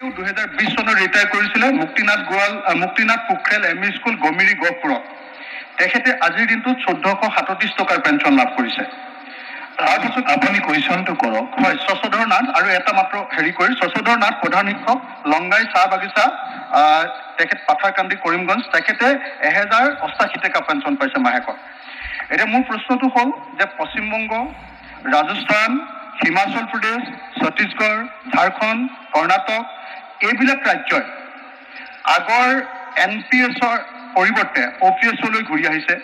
2020 চনত ৰিটায়াৰ কৰিছিলে Muktinath Pokhrel M E school Gamiri গহপুৰত। তেখেতে আজিৰ দিনটোত 1437 টকাৰ পেঞ্চন লাভ কৰিছে। তাৰপিছত আপুনি কুৱেশ্যনটো কৰক। হয়, শশধৰ নাথ আৰু এটা মাত্ৰ শশধৰ নাথ প্ৰধান শিক্ষক, লংগাই চাহ বাগিচা, তেখেত পাথাৰকান্দি কৰিমগঞ্জ। তেখেতে 1088 টকা পেঞ্চন পাইছে মাহেকত। এতিয়া মোৰ প্ৰশ্নটো হ'ল যে পশ্চিমবংগ, ৰাজস্থান, হিমাচল প্ৰদেশ, ছত্তীশগড়, ঝাৰখণ্ড, কৰ্ণাটক এইবিলাক ৰাজ্যই আগৰ NPS-ৰ পৰিৱৰ্তে OPS-লৈ ঘূৰি আহিছে।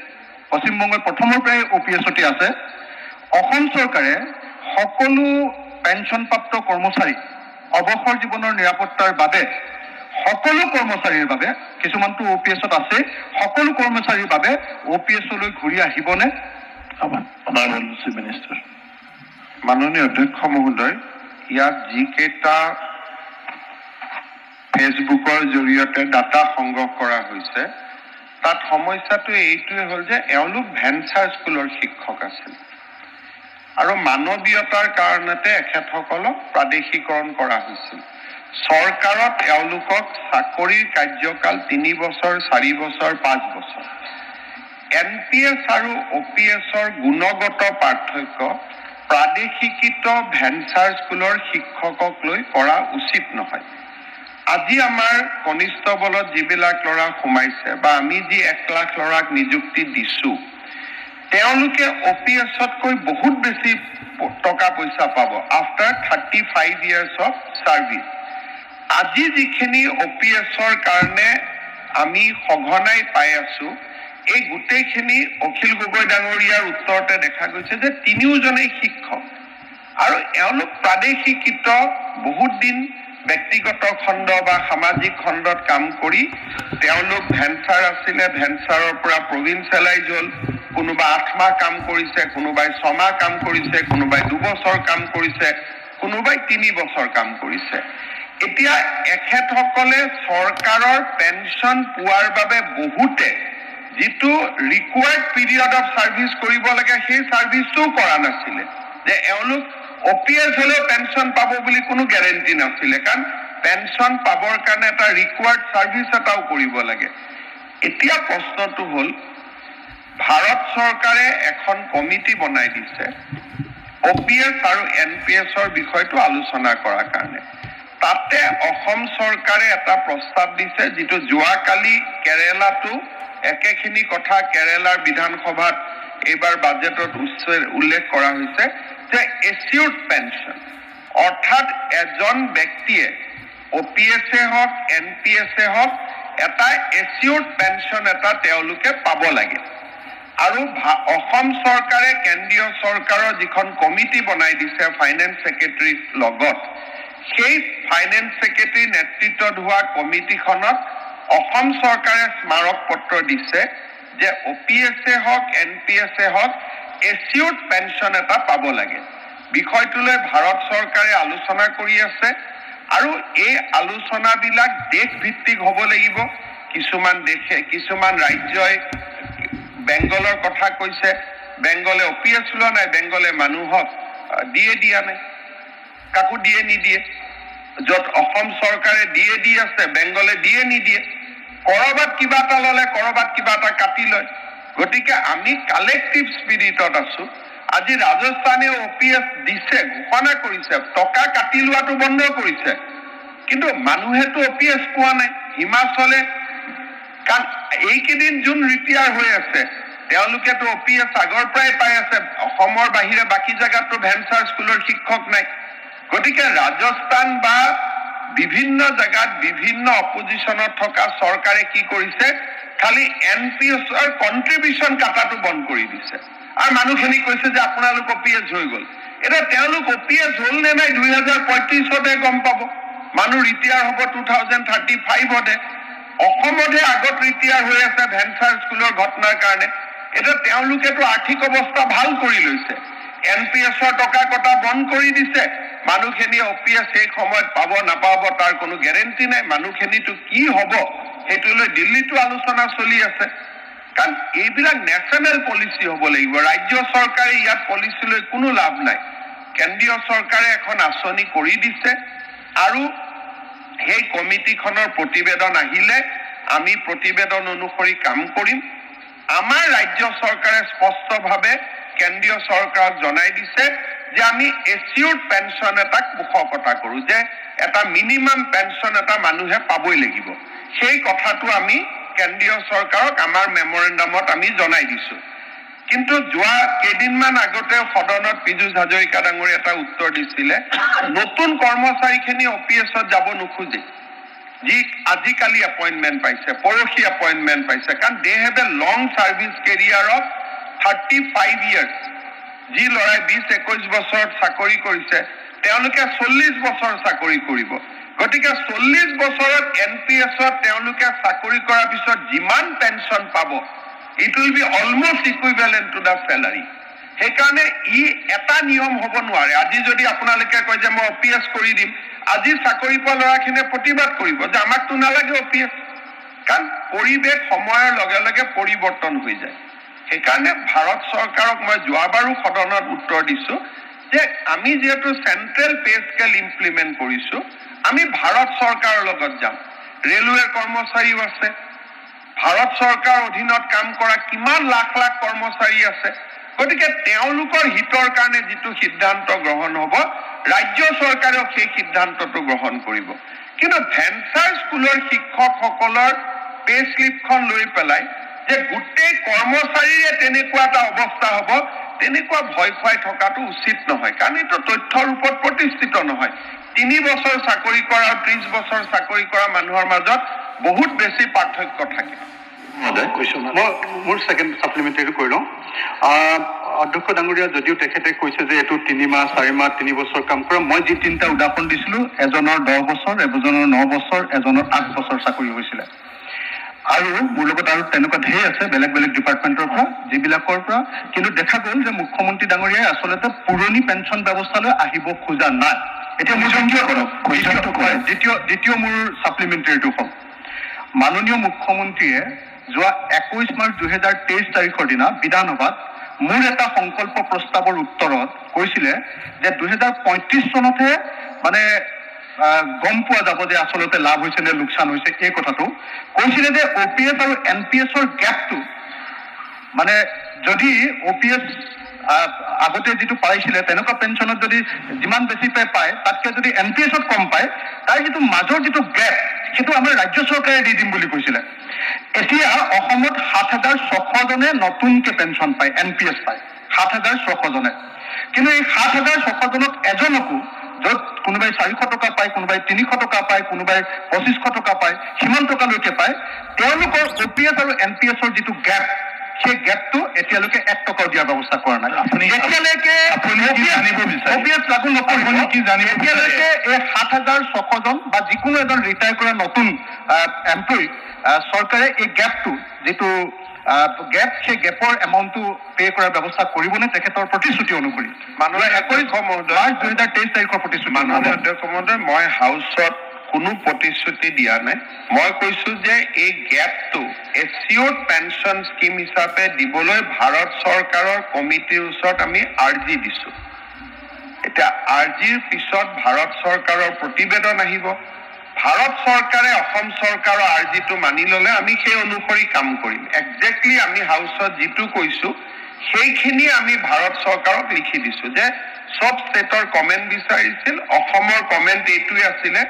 পশ্চিমবংগই প্ৰথমৰ পৰাই OPS-তে আছে। অসম চৰকাৰে সকলো পেঞ্চনপ্ৰাপ্ত কৰ্মচাৰী অৱসৰ জীৱনৰ নিৰাপত্তাৰ বাবে সকলো কৰ্মচাৰীৰ বাবে, কিছুমানটো OPS-ত আছে, সকলো কৰ্মচাৰীৰ বাবে OPS-লৈ ঘূৰি আহিবনে? মাননীয় অধ্যক্ষ মহোদয়, ইয়াত যিকেইটা ফেচবুকৰ জৰিয়তে ডাটা সংগ্ৰহ কৰা হৈছে, তাত সমস্যাটো এইটোৱে হ'ল যে এওঁলোক ভেঞ্চাৰ স্কুলৰ শিক্ষক আছিল আৰু মানৱীয়তাৰ কাৰণতে এখেতসকলক প্ৰাদেশিকৰণ কৰা হৈছিল। চৰকাৰত এওঁলোকক চাকৰিৰ কাৰ্যকাল 3 বছৰ, 4 বছৰ, 5 বছৰ। NPS আৰু OPS-ৰ গুণগত পাৰ্থক্য প্ৰাদেশিকৃত ভেঞ্চাৰ স্কুলৰ শিক্ষকক লৈ কৰা উচিত নহয়। আজি আমাৰ কনিষ্টবলত যিবিলাক ল'ৰা সোমাইছে বা আমি যি 1 লাখ ল'ৰাক নিযুক্তি দিছোঁ, তেওঁলোকে OPS-তকৈ বহুত বেছি টকা পইচা পাব আফটাৰ 35 years of service। আজি যিখিনি OPS-ৰ কাৰণে আমি সঘনাই পাই আছোঁ, এই গোটেইখিনি অখিল গগৈ ডাঙৰীয়াৰ উত্তৰতে দেখা গৈছে যে তিনিওজনেই শিক্ষক আৰু এওঁলোক প্ৰাদেশিকৃত বহুত দিন ব্যক্তিগত খণ্ড বা সামাজিক খণ্ডত কাম কৰি তেওঁলোক ভেঞ্চাৰ আছিলে, ভেঞ্চাৰৰ পৰা প্ৰভিন্সিয়েলাইজ হ'ল, কোনোবা 8 মাহ কাম কৰিছে, কোনোবাই 6 মাহ কাম কৰিছে, কোনোবাই 2 বছৰ কাম কৰিছে, কোনোবাই 3 বছৰ কাম কৰিছে। এতিয়া এখেতসকলে চৰকাৰৰ পেঞ্চন পোৱাৰ বাবে বহুতে যিটো ৰিকুৱাৰ্ড পিৰিয়ড অফ ছাৰ্ভিচ কৰিব লাগে সেই ছাৰ্ভিচটোও কৰা নাছিলে। যে এওঁলোক OPS হ'লেও পেঞ্চন পাব বুলি কোনো গেৰেণ্টি নাছিলে, কাৰণ পেঞ্চন পাবৰ কাৰণে এটা ৰিকুৱাৰ্ড ছাৰ্ভিচ এটাও কৰিব লাগে। এতিয়া প্ৰশ্নটো হ'ল, ভাৰত চৰকাৰে এখন কমিটি বনাই দিছে OPS আৰু NPS-ৰ বিষয়টো আলোচনা কৰাৰ কাৰণে। তাতে অসম চৰকাৰে এটা প্ৰস্তাৱ দিছে, যিটো যোৱাকালি কেৰেলাতো একেখিনি কথা কেৰেলাৰ বিধানসভাত এইবাৰ বাজেটত উল্লেখ কৰা হৈছে যে এচিউৰ্ড পেঞ্চন, অৰ্থাৎ এজন ব্যক্তিয়ে OPS-এ হওক NPS-এ হওক এটা এচিউৰ্ড পেঞ্চন এটা তেওঁলোকে পাব লাগে। আৰু অসম চৰকাৰে কেন্দ্ৰীয় চৰকাৰৰ যিখন কমিটি বনাই দিছে ফাইনেন্স ছেক্ৰেটাৰীৰ লগত, সেই ফাইনেন্স ছেক্ৰেটাৰী নেতৃত্বত হোৱা কমিটিখনত অসম চৰকাৰে স্মাৰক পত্ৰ দিছে যে OPS-এ হওক NPS-এ হওক এচিউৰ্ড পেঞ্চন এটা পাব লাগে। বিষয়টোলৈ ভাৰত চৰকাৰে আলোচনা কৰি আছে আৰু এই আলোচনাবিলাক দেশভিত্তিক হ'ব লাগিব। কিছুমান ৰাজ্যই বেংগলৰ কথা কৈছে, বেংগলে OPS লোৱা নাই, বেংগলে মানুহক দিয়া নাই, কাকো নিদিয়ে। য'ত অসম চৰকাৰে দি আছে, বেংগলে নিদিয়ে। কৰবাত কিবা এটা ল'লে, কৰবাত কিবা এটা কাটি লয়। গতিকে আমি কালেক্টিভ স্পিৰিটত আছো। আজি ৰাজস্থানে OPS দিছে, ঘোষণা কৰিছে, টকা কাটি লোৱাটো বন্ধ কৰিছে, কিন্তু মানুহেতো OPS পোৱা নাই। হিমাচলে, কাৰণ এইকেইদিন যোন ৰিটায়াৰ হৈ আছে তেওঁলোকেতো OPS আগৰ পৰাই পাই আছে। অসমৰ বাহিৰে বাকী জেগাতো ভেঞ্চাৰ স্কুলৰ শিক্ষক নাই। গতিকে ৰাজস্থান বা বিভিন্ন জেগাত বিভিন্ন অপজিশ্যনত থকা চৰকাৰে কি কৰিছে, খালি NPS-ৰ কন্ট্ৰিবিউশ্যন কাটাটো বন্ধ কৰি দিছে আৰু মানুহখিনি কৈছে যে আপোনালোক OPS হৈ গ'ল। এতিয়া তেওঁলোক OPS হ'ল নে নাই 2035-তে গম পাব। মানুহ ৰিটায়াৰ হ'ব 2035-তে। অসমতহে আগত ৰিটায়াৰ হৈ আছে ভেঞ্চাৰ স্কুলৰ ঘটনাৰ কাৰণে। এতিয়া তেওঁলোকেতো আৰ্থিক অৱস্থা ভাল কৰি লৈছে, NPS-ৰ টকা কটা বন্ধ কৰি দিছে। মানুহখিনিয়ে OPS সেই সময়ত পাব নাপাব তাৰ কোনো গেৰেণ্টি নাই। মানুহখিনিতো কি হ'ব সেইটো লৈ দিল্লীতো আলোচনা চলি আছে। কাৰণ এইবিলাক নেশ্যনেল পলিচি হ'ব লাগিব। ৰাজ্য চৰকাৰে ইয়াত পলিচি লৈ কোনো লাভ নাই। কেন্দ্ৰীয় চৰকাৰে এখন আঁচনি কৰি দিছে আৰু সেই সেই কমিটিখনৰ প্ৰতিবেদন আহিলে আমি প্ৰতিবেদন অনুসৰি কাম কৰিম। আমাৰ ৰাজ্য চৰকাৰে স্পষ্টভাৱে কেন্দ্ৰীয় চৰকাৰক জনাই দিছে যে আমি এচিউৰ্ড পেঞ্চন এটাক পোষকতা কৰোঁ, যে এটা মিনিমাম পেঞ্চন এটা মানুহে পাবই লাগিব। সেই কথাটো আমি কেন্দ্ৰীয় চৰকাৰক আমাৰ মেমৰেণ্ডামত আমি জনাই দিছোঁ। কিন্তু যোৱা কেইদিনমান আগতে সদনত পীযুষ হাজৰিকা ডাঙৰীয়াই এটা উত্তৰ দিছিলে, নতুন কৰ্মচাৰীখিনি OPS-ত যাব নোখোজে, যি আজিকালি এপইণ্টমেণ্ট পাইছে, পৰহি এপইণ্টমেণ্ট পাইছে, কাৰণ they have a long service career of 35 years। যি ল'ৰাই 20-21 বছৰত চাকৰি কৰিছে তেওঁলোকে 40 বছৰ চাকৰি কৰিব। গতিকে 40 বছৰত NPS-ত তেওঁলোকে চাকৰি কৰাৰ পিছত যিমান পেঞ্চন পাব, it will be almost equivalent to the salary। সেইকাৰণে ই এটা নিয়ম হ'ব নোৱাৰে। আজি যদি আপোনালোকে কয় যে মই OPS কৰি দিম, আজি চাকৰি পোৱা ল'ৰাখিনিয়ে প্ৰতিবাদ কৰিব যে আমাকতো নালাগে OPS, কাৰণ পৰিৱেশ সময়ৰ লগে লগে পৰিৱৰ্তন হৈ যায়। সেইকাৰণে ভাৰত চৰকাৰক মই যোৱাবাৰো সদনত উত্তৰ দিছোঁ যে আমি যিহেতু চেণ্ট্ৰেল পে স্কেল ইমপ্লিমেণ্ট কৰিছোঁ, আমি ভাৰত চৰকাৰৰ লগত যাম। ৰেলৱেৰ কৰ্মচাৰীও আছে, ভাৰত চৰকাৰৰ অধীনত কাম কৰা কিমান লাখ লাখ কৰ্মচাৰী আছে। গতিকে তেওঁলোকৰ হিতৰ কাৰণে যিটো সিদ্ধান্ত গ্ৰহণ হ'ব, ৰাজ্য চৰকাৰেও সেই সিদ্ধান্তটো গ্ৰহণ কৰিব। কিন্তু ভেঞ্চাৰ স্কুলৰ শিক্ষকসকলৰ পে শ্লিপখন লৈ পেলাই যে গোটেই কৰ্মচাৰীৰে তেনেকুৱা এটা অৱস্থা হ'ব, তেনেকুৱা ভয় খুৱাই থকাটো উচিত নহয়, কাৰণ এইটো তথ্যৰ ৰূপত প্ৰতিষ্ঠিত নহয়। 3 বছৰ চাকৰি কৰা আৰু 30 বছৰ চাকৰি কৰা মানুহৰ মাজত বহুত বেছি পাৰ্থক্য থাকে। মোৰ ছেকেণ্ড ছাপ্লিমেণ্টেৰীটো কৰি লওঁ। অধ্যক্ষ ডাঙৰীয়া, যদিও তেখেতে কৈছে যে এইটো 3 মাহ 4 মাহ 3 বছৰ কাম কৰা, মই যি 3টা উদাহৰণ দিছিলোঁ, এজনৰ 10 বছৰ, এজনৰ 9 বছৰ, এজনৰ 8 বছৰ চাকৰি হৈছিলে। আৰু মোৰ লগত আৰু তেনেকুৱা ঢেৰ আছে বেলেগ বেলেগ ডিপাৰ্টমেণ্টৰ পৰা, যিবিলাকৰ পৰা কিন্তু দেখা গ'ল যে মুখ্যমন্ত্ৰী ডাঙৰীয়াই আচলতে পুৰণি পেঞ্চন ব্যৱস্থালৈ আহিব খোজা নাই। এতিয়া মোৰ দ্বিতীয় মোৰ ছাপ্লিমেণ্টেৰীটো হ'ল, মাননীয় মুখ্যমন্ত্ৰীয়ে যোৱা 21 মাৰ্চ 2023 তাৰিখৰ দিনা বিধানসভাত মোৰ এটা সংকল্প প্ৰস্তাৱৰ উত্তৰত কৈছিলে যে 2035 চনতহে মানে গম পোৱা যাব যে আচলতে লাভ হৈছে নে লোকচান হৈছে। এই কথাটো কৈছিলে যে OPS আৰু NPS-ৰ গেপটো, মানে যদি OPS আগতে যিটো পাইছিলে তেনেকুৱা পেঞ্চনত যদি যিমান বেছি পায়, তাতকৈ যদি NPS-ত কম পায়, তাৰ যিটো মাজৰ যিটো গেপ, সেইটো আমাৰ ৰাজ্য চৰকাৰে দি দিম বুলি কৈছিলে। এতিয়া অসমত 7,600 জনে নতুনকৈ পেঞ্চন পায়, NPS পায় 7,600 জনে। কিন্তু এই 7,600 জনক এজনকো, য'ত কোনোবাই 400 টকা পায়, কোনোবাই 300 টকা পায়, কোনোবাই 2500 টকা পায়, সিমান টকালৈকে পায়, তেওঁলোকৰ OPS আৰু NPS-ৰ যিটো গেপ, সেই গেপটো এতিয়ালৈকে 1 টকাও দিয়াৰ ব্যৱস্থা কৰা নাই। এতিয়ালৈকে OPS লাগু নকৰিব। এতিয়ালৈকে এই 7,600 জন বা যিকোনো এজন ৰিটায়াৰ কৰা নতুন এমপ্লয়ী চৰকাৰে এই গেপটো, যিটো গেপ, সেই গেপৰ এমাউণ্টটো পে কৰাৰ ব্যৱস্থা কৰিবনে তেখেতৰ প্ৰতিশ্ৰুতি অনুসৰি? মাননীয় অধ্যক্ষ মহোদয়, 2023 তাৰিখৰ প্ৰতিশ্ৰুতি। মাননীয় অধ্যক্ষ মহোদয়, মই হাউচত কোনো প্ৰতিশ্ৰুতি দিয়া নাই। মই কৈছোঁ যে এই গেপটো এচিউৰ্ড পেঞ্চন স্কিম হিচাপে দিবলৈ ভাৰত চৰকাৰৰ কমিটিৰ ওচৰত আমি আৰ্জি দিছোঁ। এতিয়া আৰ্জিৰ পিছত ভাৰত চৰকাৰৰ প্ৰতিবেদন আহিব। ভাৰত চৰকাৰে অসম চৰকাৰৰ আৰ্জিটো মানি ল'লে আমি সেই অনুসৰি কাম কৰিম। একজেক্টলি আমি হাউচত যিটো কৈছোঁ সেইখিনি আমি ভাৰত চৰকাৰক লিখি দিছোঁ যে চব ষ্টেটৰ কমেণ্ট বিচাৰিছিল। অসমৰ কমেণ্ট এইটোৱে আছিলে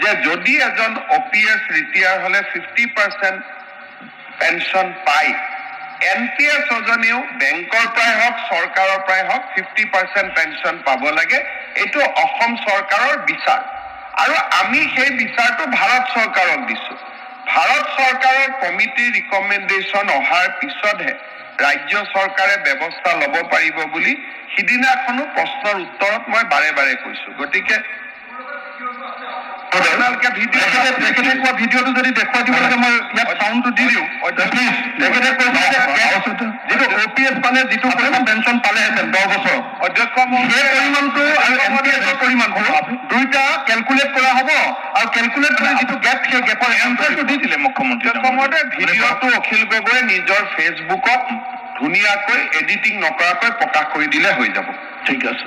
যে যদি এজন OPS ৰিটায়াৰ হ'লে 50% পেঞ্চন পায়, NPS এজনেও বেংকৰ পৰাই হওক চৰকাৰৰ পৰাই হওক 50% পেঞ্চন পাব লাগে। এইটো অসম চৰকাৰৰ বিচাৰ আৰু আমি সেই বিচাৰটো ভাৰত চৰকাৰক দিছোঁ। ভাৰত চৰকাৰৰ কমিটিৰ ৰিকমেণ্ডেশ্যন অহাৰ পিছতহে ৰাজ্য চৰকাৰে ব্যৱস্থা ল'ব পাৰিব বুলি সিদিনাখনো প্ৰশ্নৰ উত্তৰত মই বাৰে বাৰে কৈছোঁ। গতিকে ভিডিঅ'টো যদি দেখুৱাই দিব লাগে, মই ইয়াত চাউণ্ডটো দি দিওঁ। তেখেতে কৈছে যিটো OPS পালে যিটো পেঞ্চন পালেহেঁতেন 10 বছৰ, অধ্যক্ষ সেই পৰিমাণটো আৰু NPS-ৰ পৰিমাণটো দুইটা কেলকুলেট কৰা হ'ব আৰু কেলকুলেট কৰি যিটো গেপ, সেই গেপৰ এনচাৰটো দি দিলে মুখ্যমন্ত্ৰী। ভিডিঅ'টো অখিল গগৈয়ে নিজৰ ফেচবুকত ধুনীয়াকৈ এডিটিং নকৰাকৈ প্ৰকাশ কৰি দিলে হৈ যাব। ঠিক আছে।